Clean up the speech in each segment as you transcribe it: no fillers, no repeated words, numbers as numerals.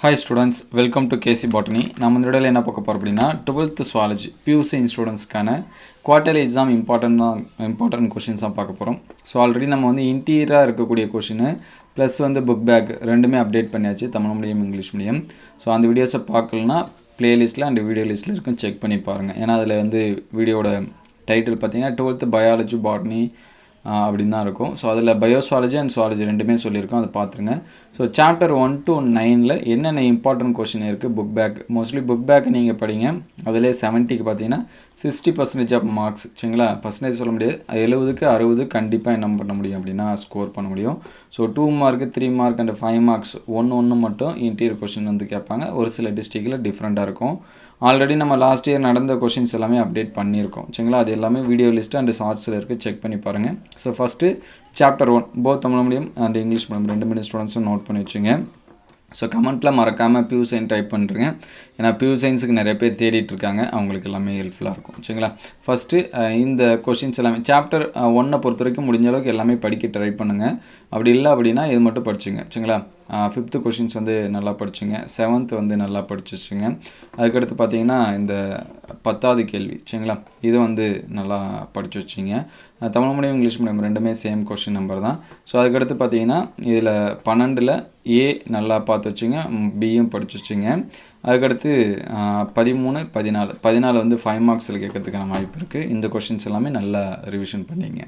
Hi students, welcome to KC Botany. நம்ம இந்த வீடியோல என்ன பார்க்க போறோம் அப்படினா 12th zoology PUC ஸ்டூடண்ட்ஸ்க்கான குவார்ட்டர்லி எக்ஸாம் இம்பார்ட்டன்ட் क्वेश्चंस பார்க்க போறோம். ஸோ ஆல்ரெடி நம்ம வந்து இன்டீரியரா இருக்கக்கூடிய क्वेश्चन ப்ளஸ் வந்து புக் பேக் ரெண்டுமே அப்டேட் பண்ணியாச்சு, Tamil medium English medium. So அந்த வீடியோஸை பார்க்கலனா பிளேலிஸ்ட்டில் அண்ட் வீடியோ லிஸ்ட்டில் இருக்கும், செக் பண்ணி பாருங்கள். ஏன்னா அதில் வந்து வீடியோட டைட்டில் பார்த்தீங்கன்னா 12th பயாலஜி பாட்னி அப்படின்னு தான் இருக்கும். ஸோ அதில் பயோசுவாலஜி அண்ட் சுவாலஜி ரெண்டுமே சொல்லியிருக்கோம், அதை பார்த்துருங்க. ஸோ சாப்டர் 1 to 9 என்னென்ன இம்பார்ட்டன்ட் கொஷின் இருக்குது book back, mostly book back நீங்கள் படிங்க. அதிலே 70க்கு பார்த்தீங்கன்னா 60% ஆஃப் மார்க்ஸ், சரிங்களா? பர்சன்டேஜ் சொல்ல முடியாது, 70க்கு 60 கண்டிப்பாக என்ன பண்ண முடியும் அப்படின்னா ஸ்கோர் பண்ண முடியும். So 2 mark 3 mark and 5 marks ஒன்று மட்டும் இன்டீரியர் கொஷின் வந்து கேட்பாங்க. ஒரு சில டிஸ்ட்ரிக்டில் டிஃப்ரெண்ட்டாக இருக்கும். ஆல்ரெடி நம்ம லாஸ்ட் இயர் நடந்த கொஷின்ஸ் எல்லாமே அப்டேட் பண்ணியிருக்கோம், சரிங்களா? அது எல்லாமே வீடியோ லிஸ்ட்டு அண்ட் ஷார்ட்ஸில் இருக்குது, செக் பண்ணி பாருங்கள். So first chapter 1 both Tamil medium and English medium ரெண்டு மீடியம் ஸ்டூடெண்ட்ஸும் நோட் பண்ணி வச்சுங்க. ஸோ கமெண்ட்டில் மறக்காமல் பியூ சைன் டைப் பண்ணுறேங்க. ஏன்னா பியூ சயின்ஸுக்கு நிறைய பேர் தேடிட்டு இருக்காங்க, அவங்களுக்கு எல்லாமே ஹெல்ப்ஃபுல்லாக இருக்கும், சரிங்களா? ஃபஸ்ட்டு இந்த கொஷின்ஸ் எல்லாமே சாப்டர் 1 பொறுத்த வரைக்கும் முடிஞ்ச அளவுக்கு எல்லாமே படிக்க ட்ரை பண்ணுங்கள். அப்படி இல்லை அப்படின்னா இது மட்டும் படிச்சுங்க, சரிங்களா? 5th கொஷின்ஸ் வந்து நல்லா படிச்சுங்க, 7th வந்து நல்லா படிச்சு வச்சுங்க. அதுக்கடுத்து பார்த்தீங்கன்னா இந்த 10வது கேள்வி, சரிங்களா? இது வந்து நல்லா படித்து வச்சிங்க. தமிழ் மீடியம் இங்கிலீஷ் மீடியம் ரெண்டுமே சேம் கொஷின் நம்பர் தான். ஸோ அதுக்கடுத்து பார்த்தீங்கன்னா இதில் 12ல் ஏ நல்லா பார்த்து வச்சுங்க, பியும் படிச்சு வச்சுங்க. அதுக்கடுத்து 13, 14 வந்து 5 மார்க்ஸில் கேட்கறதுக்கான வாய்ப்பு இருக்குது. இந்த கொஷின்ஸ் எல்லாமே நல்லா ரிவிஷன் பண்ணிங்க.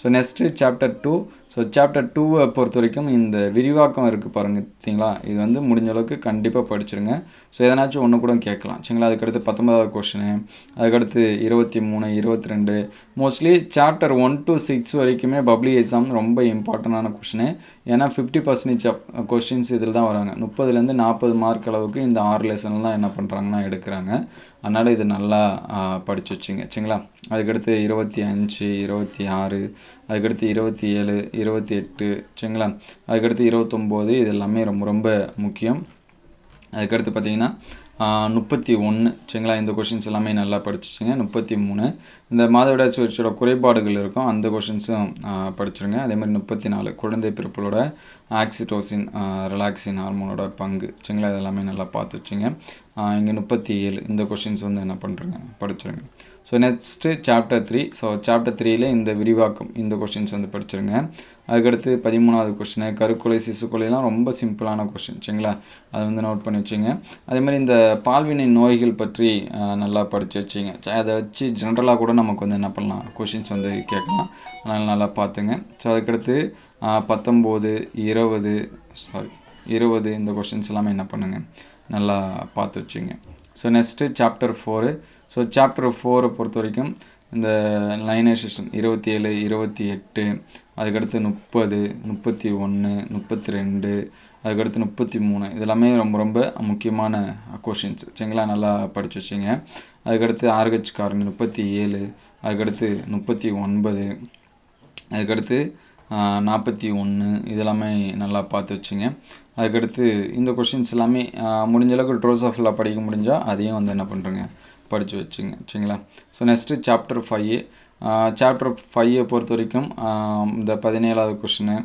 So next chapter 2. So chapter 2 பொறுத்த வரைக்கும் இந்த விரிவாக்கம் இருக்குது பாருங்கள், சரிங்களா? இது வந்து முடிஞ்ச அளவுக்கு கண்டிப்பாக படிச்சிருங்க. ஸோ எதனாச்சும் ஒன்று கூட கேட்கலாம், சரிங்களா? அதுக்கடுத்து 19வது கொஷினு, அதுக்கடுத்து 23, 22 மோஸ்ட்லி சாப்டர் 1 to 6 வரைக்குமே பப்ளிக் எக்ஸாம் ரொம்ப இம்பார்ட்டண்டான கொஷினு. ஏன்னா 50% ஆஃப் கொஷின்ஸ் இதில் தான் வராங்க. 30லேருந்து 40 மார்க் அளவுக்கு இந்த 6 லெசனில் தான் என்ன பண்ணுறாங்கன்னா எடுக்கிறாங்க. அதனால் இது நல்லா படித்து வச்சுங்க, சரிங்களா? அதுக்கடுத்து 25, 26, அதுக்கடுத்து 27, 28, சரிங்களா? அதுக்கடுத்து 29, இது எல்லாமே ரொம்ப ரொம்ப முக்கியம். அதுக்கடுத்து பார்த்தீங்கன்னா 31, சரிங்களா? இந்த கொஷின்ஸ் எல்லாமே நல்லா படிச்சுங்க. 33 இந்த மாதவிடாய் சுழற்சியோட குறைபாடுகள் இருக்கும், அந்த கொஷின்ஸும் படிச்சிருங்க. அதேமாதிரி 34 குழந்தை பிறப்புகளோட ஆக்சிடோசின் ரிலாக்ஸின் ஹார்மோனோட பங்கு, சரிங்களா? இதெல்லாமே நல்லா பார்த்து வச்சுங்க. இங்கே 37 இந்த கொஷின்ஸ் வந்து என்ன பண்ணுறேங்க படிச்சிருங்க. So next chapter 3. So chapter 3ல் இந்த விரிவாக்கம் இந்த கொஷின்ஸ் வந்து படிச்சிருங்க. அதுக்கடுத்து 13வது கொஷினு கருக்குலை சிசுக்குலைலாம் ரொம்ப சிம்பிளான கொஷின், சரிங்களா? அதை வந்து நோட் பண்ணி வச்சுங்க. அதேமாதிரி இந்த பால்வினை நோய்கள் பற்றி நல்லா படித்து வச்சிங்க. அதை வச்சு ஜென்ரலாக கூட நமக்கு வந்து என்ன பண்ணலாம், கொஷின்ஸ் வந்து கேட்கலாம். அதனால் நல்லா பார்த்துங்க. ஸோ அதுக்கடுத்து 19, 20 இந்த கொஷின்ஸ் எல்லாமே என்ன பண்ணுங்கள் நல்லா பார்த்து வச்சுங்க. So next chapter 4. So chapter 4 பொறுத்த வரைக்கும் இந்த லைனேஷன் 27, 28, அதுக்கடுத்து 30, 31, 32, அதுக்கடுத்து 33 இதெல்லாமே ரொம்ப ரொம்ப முக்கியமான கொஷின்ஸ், சரிங்களா? நல்லா படித்து வச்சுங்க. அதுக்கடுத்து ஆர்ஹெச் காரணி 37, அதுக்கடுத்து 39, அதுக்கடுத்து 41 இதெல்லாமே நல்லா பார்த்து வச்சுங்க. அதுக்கடுத்து இந்த கொஷின்ஸ் எல்லாமே முடிஞ்ச அளவுக்கு ட்ரோசோஃபில்லா படிக்க முடிஞ்சால் அதையும் வந்து என்ன பண்ணுறேங்க படித்து வச்சுங்க, சரிங்களா? So next chapter 5. சாப்டர் 5 பொறுத்த வரைக்கும் இந்த 17வது கொஷினு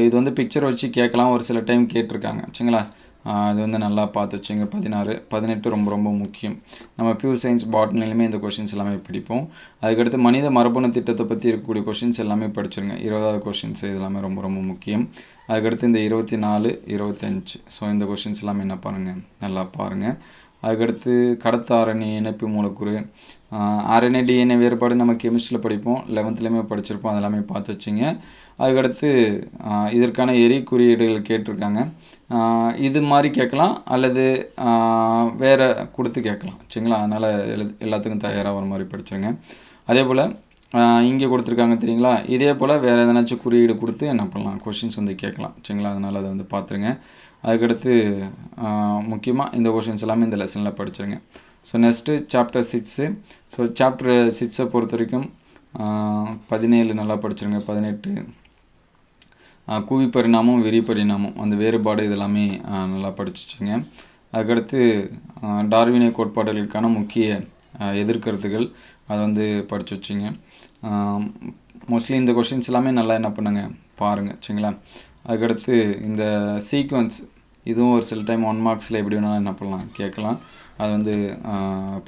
இது வந்து பிக்சர் வச்சு கேட்கலாம், ஒரு சில டைம் கேட்டிருக்காங்க, சரிங்களா? இது வந்து நல்லா பார்த்து வச்சுங்க. 16, 18 ரொம்ப ரொம்ப முக்கியம். நம்ம பியூர் சயின்ஸ் பாட்னிலையுமே இந்த கொஷின்ஸ் எல்லாமே படிப்போம். அதுக்கடுத்து மனித மரபணு திட்டத்தை பற்றி இருக்கக்கூடிய கொஷின்ஸ் எல்லாமே படிச்சிருங்க. 20வது கொஷின்ஸ் இது எல்லாமே ரொம்ப ரொம்ப முக்கியம். அதுக்கடுத்து இந்த 24, 25 ஸோ இந்த கொஷின்ஸ் எல்லாமே என்ன பாருங்கள் நல்லா பாருங்கள். அதுக்கடுத்து கடத்த ஆர்என்ஏ இணைப்பு மூலக்கூறு, ஆர்என்ஏ டிஎன்ஏ வேறுபாடு நம்ம கெமிஸ்ட்ரியில் படிப்போம், 11லேயுமே படிச்சிருப்போம், அதெல்லாமே பார்த்து வச்சிங்க. அதுக்கடுத்து இதற்கான எரி குறியீடுகள் கேட்டிருக்காங்க. இது மாதிரி கேட்கலாம் அல்லது வேறு கொடுத்து கேட்கலாம், சரிங்களா? அதனால் எல்லாத்துக்கும் தயாராக வர மாதிரி படிச்சிருங்க. அதே போல் இங்கே கொடுத்துருக்காங்க தெரியுங்களா, இதே போல் வேறு எதனாச்சும் குறியீடு கொடுத்து என்ன பண்ணலாம் கொஷின்ஸ் வந்து கேட்கலாம், சரிங்களா? அதனால் அதை வந்து பார்த்துருங்க. அதுக்கடுத்து முக்கியமாக இந்த கொஷின்ஸ் எல்லாமே இந்த லெசனில் படிச்சிருங்க. So next chapter 6. So chapter 6 பொறுத்த வரைக்கும் 17 நல்லா படிச்சிருங்க. 18 குவி பரிணாமம் விரி பரிணாமம் அந்த வேறுபாடு இதெல்லாமே நல்லா படிச்சுச்சுங்க. அதுக்கடுத்து டார்வினிய கோட்பாடுகளுக்கான முக்கிய எதிர்கருத்துகள் அதை வந்து படித்து வச்சிங்க. மோஸ்ட்லி இந்த கொஷின்ஸ் எல்லாமே நல்லா என்ன பண்ணுங்க பாருங்கள், சரிங்களா? அதுக்கடுத்து இந்த சீக்வன்ஸ் இதுவும் ஒரு சில டைம் 1 மார்க்ஸில் எப்படி வேணாலும் என்ன பண்ணலாம் கேட்கலாம். அது வந்து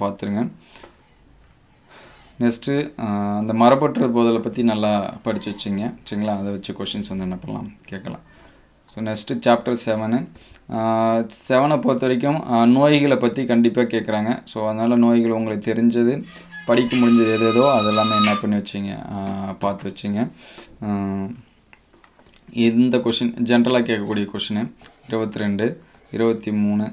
பார்த்துருங்க. நெக்ஸ்ட்டு அந்த மரபற்ற போதலை பற்றி நல்லா படித்து வச்சிங்க சரிங்களா. அதை வச்சு கொஷின்ஸ் வந்து என்ன பண்ணலாம் கேட்கலாம். ஸோ நெக்ஸ்ட்டு சாப்டர் 7 7 பொறுத்த வரைக்கும் நோய்களை பற்றி கண்டிப்பாக கேட்குறாங்க. ஸோ அதனால் நோய்கள் உங்களுக்கு தெரிஞ்சது படிக்க முடிஞ்சது எதேதோ அதெல்லாமே என்ன பண்ணி வச்சிங்க பார்த்து வச்சிங்க. இந்த கொஷின் ஜென்ரலாக கேட்கக்கூடிய கொஷினு 22, 23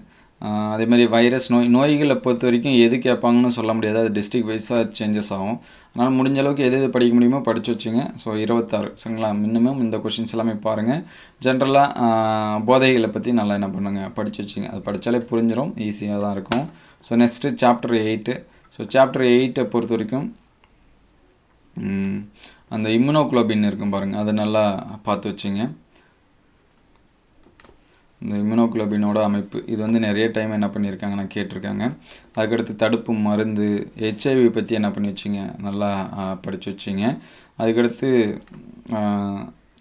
அதேமாதிரி வைரஸ் நோய்களை பொறுத்த வரைக்கும் எது கேட்பாங்கன்னு சொல்ல முடியாது. அது டிஸ்ட்ரிக்ட் வைஸாக சேஞ்சஸ் ஆகும். அதனால் முடிஞ்ச அளவுக்கு எது படிக்க முடியுமோ படித்து வச்சுங்க. ஸோ 26 சரிங்களா. மினிமம் இந்த கொஷின்ஸ் எல்லாமே பாருங்கள். ஜென்ரலாக போதைகளை பற்றி நல்லா என்ன பண்ணுங்கள் படித்து வச்சுங்க. அது படித்தாலே புரிஞ்சிடும், ஈஸியாக தான் இருக்கும். So next chapter 8. So chapter 8 பொறுத்த வரைக்கும் அந்த இம்யூனோகுளோபின் இருக்கும் பாருங்கள், அதை நல்லா பார்த்து வச்சுங்க. இந்த இம்யூனோகுளோபினோட அமைப்பு இது வந்து நிறைய டைம் என்ன பண்ணியிருக்காங்கன்னா கேட்டிருக்காங்க. அதுக்கடுத்து தடுப்பு மருந்து, ஹெச்ஐவி பற்றி என்ன பண்ணி வச்சிங்க நல்லா படித்து வச்சிங்க. அதுக்கடுத்து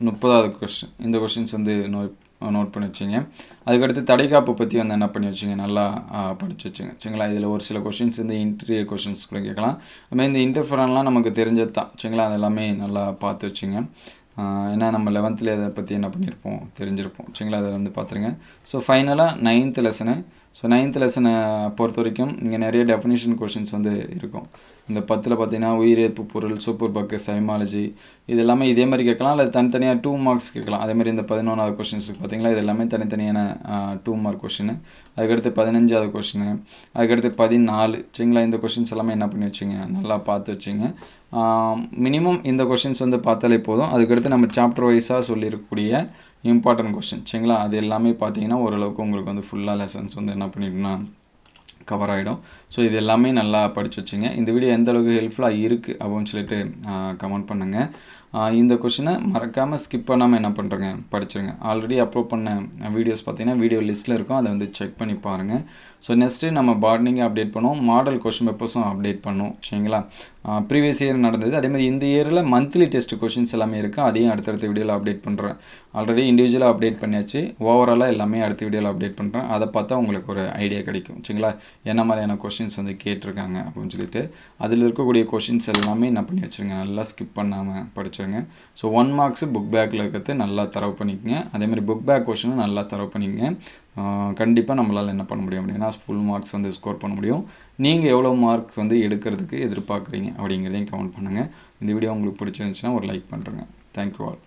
30வது கொஸ்டின், இந்த கொஷின்ஸ் வந்து நோட் பண்ணி வச்சிங்க. அதுக்கடுத்து தடைக்காப்பு பற்றி வந்து என்ன பண்ணி வச்சிங்க நல்லா படித்து வச்சுங்க சரிங்களா. இதில் ஒரு சில கொஷின்ஸ் வந்து இன்டீரியர் கொஷின்ஸ் கூட கேட்கலாம். அதுமாதிரி இந்த இன்டர்ஃபெரான்லாம் நமக்கு தெரிஞ்சது தான் சரிங்களா. அதெல்லாமே நல்லா பார்த்து வச்சுங்க. ஏன்னா நம்ம 11th அதை பற்றி என்ன பண்ணியிருப்போம் தெரிஞ்சிருப்போம் சரிங்களா. அதை வந்து பார்த்துருங்க. ஸோ ஃபைனலாக 9th லெசனு. ஸோ 9th லெசனை பொறுத்த வரைக்கும் இங்கே நிறைய டெஃபினிஷன் கொஷின்ஸ் வந்து இருக்கும். இந்த 10ல் பார்த்தீங்கன்னா உயிரிழப்பு பொருள், சூப்பர் பக்கு, சைமாலஜி இது எல்லாமே இதே மாதிரி கேட்கலாம். இல்லை தனித்தனியாக 2 மார்க்ஸ் கேட்கலாம். அதேமாதிரி இந்த 11வது கொஷின்ஸுக்கு பார்த்தீங்களா இது எல்லாமே தனித்தனியான 2 மார்க் கொஷின். அதுக்கடுத்து 15வது கொஷின், அதுக்கடுத்து 14 சரிங்களா. இந்த கொஷின்ஸ் எல்லாமே என்ன பண்ணி வச்சுங்க நல்லா பார்த்து வச்சுங்க. மினிமம் இந்த கொஷின்ஸ் வந்து பார்த்தாலே போதும். அதுக்கடுத்து நம்ம சாப்டர் வைஸாக சொல்லியிருக்கக்கூடிய இம்பார்ட்டன்ட் கொஷின் சரிங்களா. அது எல்லாமே பார்த்தீங்கன்னா ஓரளவுக்கு உங்களுக்கு வந்து ஃபுல்லாக லெசன்ஸ் வந்து என்ன பண்ணிட்டுனா கவர் ஆகிடும். ஸோ இது எல்லாமே நல்லா படித்து வச்சுங்க. இந்த வீடியோ எந்த அளவுக்கு ஹெல்ப்ஃபுல்லாக இருக்குது அப்படின்னு சொல்லிட்டு கமெண்ட் பண்ணுங்கள். இந்த கொஷினை மறக்காமல் ஸ்கிப் பண்ணாமல் என்ன பண்ணுறேங்க படிச்சுருங்க. ஆல்ரெடி அப்லோட் பண்ண வீடியோஸ் பார்த்தீங்கன்னா வீடியோ லிஸ்ட்டில் இருக்கும், அதை வந்து செக் பண்ணி பாருங்கள். ஸோ நெக்ஸ்ட்டு நம்ம பாட்னிங்கை அப்டேட் பண்ணுவோம், மாடல் கொஷின் பேப்பர்ஸும் அப்டேட் பண்ணுவோம் சரிங்களா. ப்ரீவியஸ் இயர் நடந்தது, அதேமாதிரி இந்த இயரில் மந்த்லி டெஸ்ட் கொஷின்ஸ் எல்லாமே இருக்குது. அதையும் அடுத்தடுத்த வீடியோவில் அப்டேட் பண்ணுறேன். ஆல்ரெடி இண்டிவிஜுவலாக அப்டேட் பண்ணியாச்சு, ஓவராலாக எல்லாமே அடுத்த வீடியோவில் அப்டேட் பண்ணுறேன். அதை பார்த்தா உங்களுக்கு ஒரு ஐடியா கிடைக்கும் சரிங்களா. என்ன மாதிரியான கொஷின்ஸ் வந்து கேட்டிருக்காங்க அப்படின்னு சொல்லிட்டு அதில் இருக்கக்கூடிய கொஷின்ஸ் எல்லாமே என்ன பண்ணி வச்சுருங்க நல்லா ஸ்கிப் பண்ணாமல் படிச்சுருங்க. ஸோ 1 மார்க்ஸு புக் பேக்கில் இருக்கிறது நல்லா தரவு பண்ணிக்கங்க. அதேமாதிரி புக் பேக் கொஷினும் நல்லா தரவு பண்ணிக்கங்க. கண்டிப்பாக நம்மளால் என்ன பண்ண முடியும் அப்படின்னா ஃபுல் மார்க்ஸ் வந்து ஸ்கோர் பண்ண முடியும். நீங்கள் எவ்வளோ மார்க் வந்து எடுக்கிறதுக்கு எதிர்பார்க்குறீங்க அப்படிங்கிறதையும் கமெண்ட் பண்ணுங்கள். இந்த வீடியோ உங்களுக்கு பிடிச்சிருந்துச்சுன்னா ஒரு லைக் பண்ணுறேங்க. Thank you all.